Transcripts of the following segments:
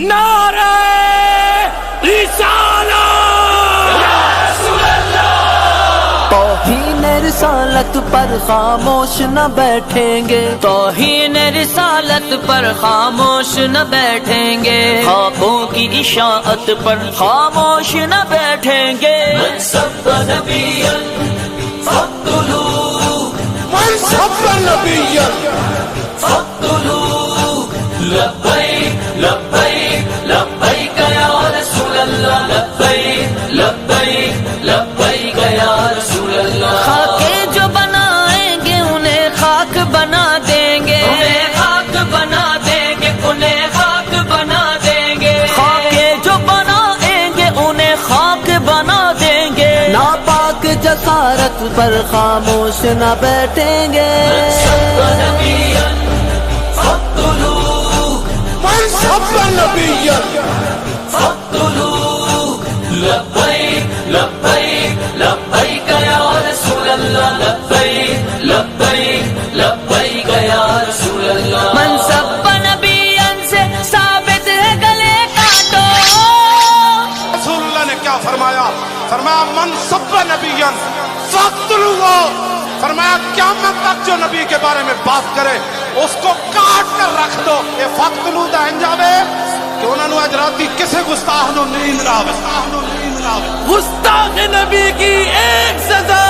نعرہ رسالت، توہین رسالت پر خاموش نہ بیٹھیں گے، توہین رسالت پر خاموش نہ بیٹھیں گے، خوابوں کی اشاعت پر خاموش نہ بیٹھیں گے، من سب نبیا فاقتلوه، من سب نبیا فاقتلوه، لبیک لبیک لبیک یا رسول اللہ، لبیک لبیک لبیک یا رسول اللہ، خاکے جو بنائیں گے انہیں خاک بنا دیں گے، انہیں خاک بنا دیں گے، انہیں خاک بنا دیں گے، خاکے جو بنائیں گے انہیں خاک بنا دیں گے، ناپاک جسارت پر خاموش نہ بیٹھیں گے، من سب نبیا فاقتلوه، لبیک لبیک لبیک یا رسول اللہ، لبیک لبیک لبیک یا رسول اللہ، منصب نبیًا سے ثابت ہے گلے کاٹو، رسول اللہ نے کیا فرمایا؟ فرمایا من سب نبیا فاقتلوه، فرمایا قیامت تک جو نبی کے بارے میں بات کرے اس کو کاٹ کر رکھ دو۔ یہ فاقتلوه دا انجام ہے کہ انہوں نے اج رات کسے گستاخ نو نیند نہ آوے، گستاخ نبی کی ایک سزا،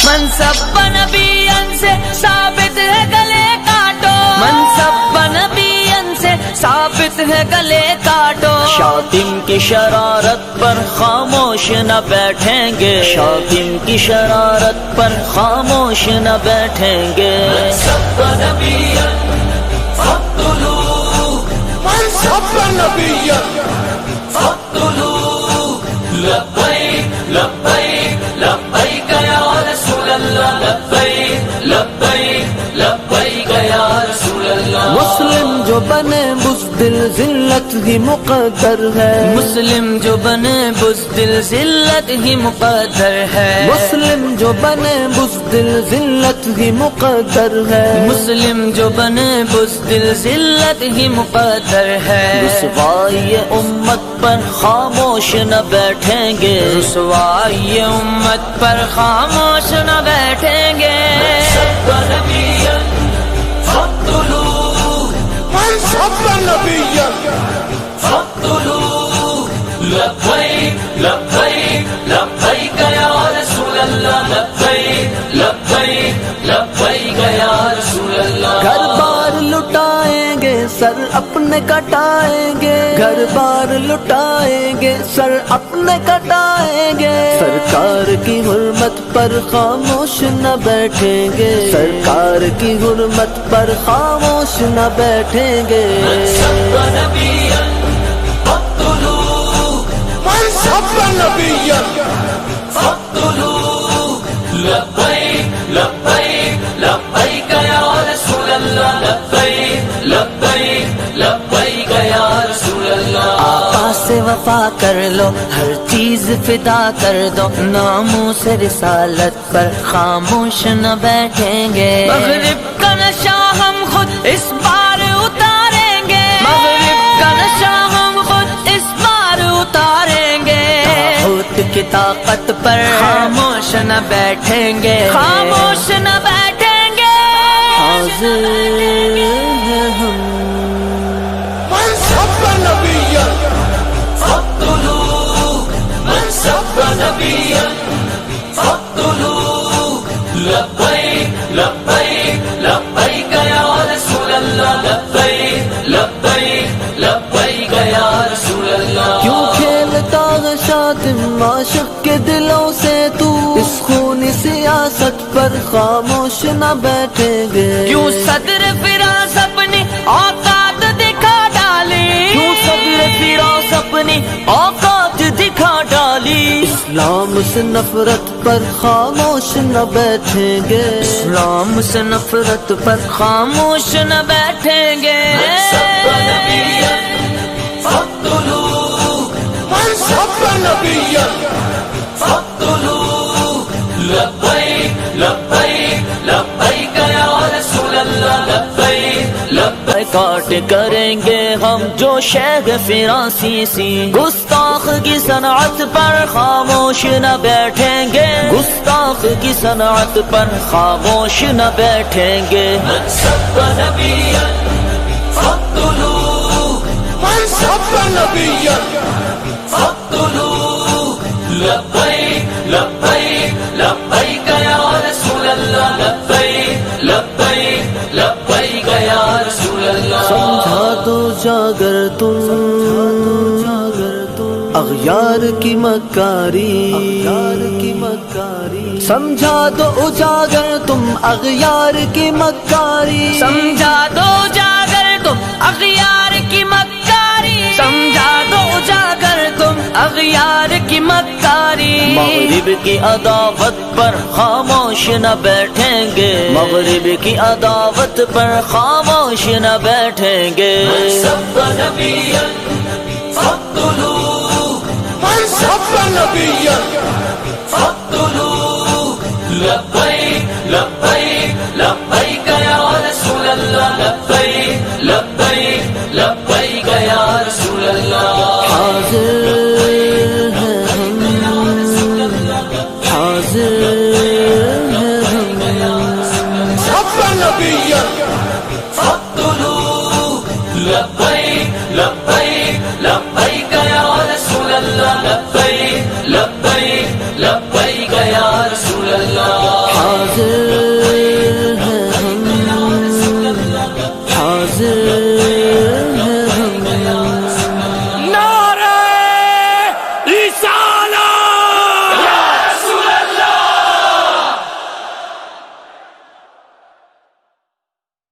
منصب نبیًا سے ثابت ہے گلے کاٹو، منصب نبیًا سے ثابت ہے گلے کاٹو، شاطم کی شرارت پر خاموش نہ بیٹھیں گے، شاطم کی شرارت پر خاموش نہ بیٹھیں گے، منصب نبیًا فاقتلوه، من سب نبیا فاقتلوه، لبیک لبیک لبیک یا رسول اللہ، لبیک لبیک لبیک یا رسول اللہ، مسلم جو بنے بزدل ذلت ہی مقدر ہے، مسلم جو بنے بزدل ذلت ہی مقدر ہے، مسلم جو بنے بزدل ذلت ہی مقدر ہے، مسلم جو بنے بزدل ذلت ہی مقدر ہے، رسوائی امت پر خاموش نہ بیٹھیں گے، رسوائی امت پر خاموش نہ بیٹھیں گے، فاقتلوه، من سب نبیا فاقتلوه، لبیک لبیک لبیک یا رسول اللہ، لبیک لبیک لبیک یا رسول اللہ، گھر بار لٹائیں گے سر اپنے کٹائیں گے، گھر بار لٹائیں گے سر اپنے کٹائیں گے، سرکار کی حرمت پر خاموش نہ بیٹھیں گے، سرکار کی حرمت پر خاموش نہ بیٹھیں گے، سب نبیا فاقتلوه، من سب نبیا فاقتلوه، لبیک لبیک لبیک یا رسول اللہ، لبیک لبیک لبیک یا رسول اللہ، آقا سے وفا کر لو ہر چیز فدا کر دو، ناموں سے رسالت پر خاموش نہ بیٹھیں گے، مغرب کا نشہ ہم خود اس بار اتاریں گے، مغرب کا نشہ ہم خود اس بار اتاریں گے، طاغوت کی طاقت پر خاموش نہ بیٹھیں گے، خاموش نہ بیٹھیں گے، حاضر ہیں ہم من سب نبیا فاقتلوه، من سب نبیا فاقتلوه، لبیک لبیک لبیک یا رسول اللہ، لبیک لبیک لبیک یا رسول اللہ، کیوں کھیلتا ہے شاطم عاشق کے دلوں سے تو، اس خونی سیاست پر خاموش نہ بیٹھیں گے، کیوں صدر فراز اپنی اوقات دکھا ڈالی، کیوں صدر فراز اپنی اوقات دکھا ڈالی، اسلام سے نفرت پر خاموش نہ بیٹھیں گے، اسلام سے نفرت پر خاموش نہ بیٹھیں گے، فاقتلوه، من سب نبیا فاقتلوه، لبیک لبیک لبیک یا رسول اللہ، لبیک لبیک کاٹ کریں گے ہم جو شیخ فرانسیسی گستاخ کی صنعت پر خاموش نہ بیٹھیں گے گستاخ کی صنعت پر خاموش نہ بیٹھیں گے من سب نبیا فاقتلوه من سب نبیا فاقتلوه لبیک لبیک لبیک یا رسول اللہ لبیک لبیک لبیک یا رسول اللہ سمجھا دو جاگر تم اغیار کی مکاری سمجھا دو اجاگر تم اغیار کی مکاری سمجھا دو جاگر تم اغیار کی مکاری سمجھا دو جاگر تم اغیار کی مکاری مغرب کی عداوت پر خاموش نہ بیٹھیں گے مغرب کی عداوت پر خاموش نہ بیٹھیں گے سب نبیا فاقتلوه من سب نبیا فاقتلوه لبیک لبیک لبیک یا رسول اللہ لبیک لبیک لبیک یا رسول اللہ حاضر ہیں ہم حاضر ہیں ہم سب نبیا فاقتلوه لبیک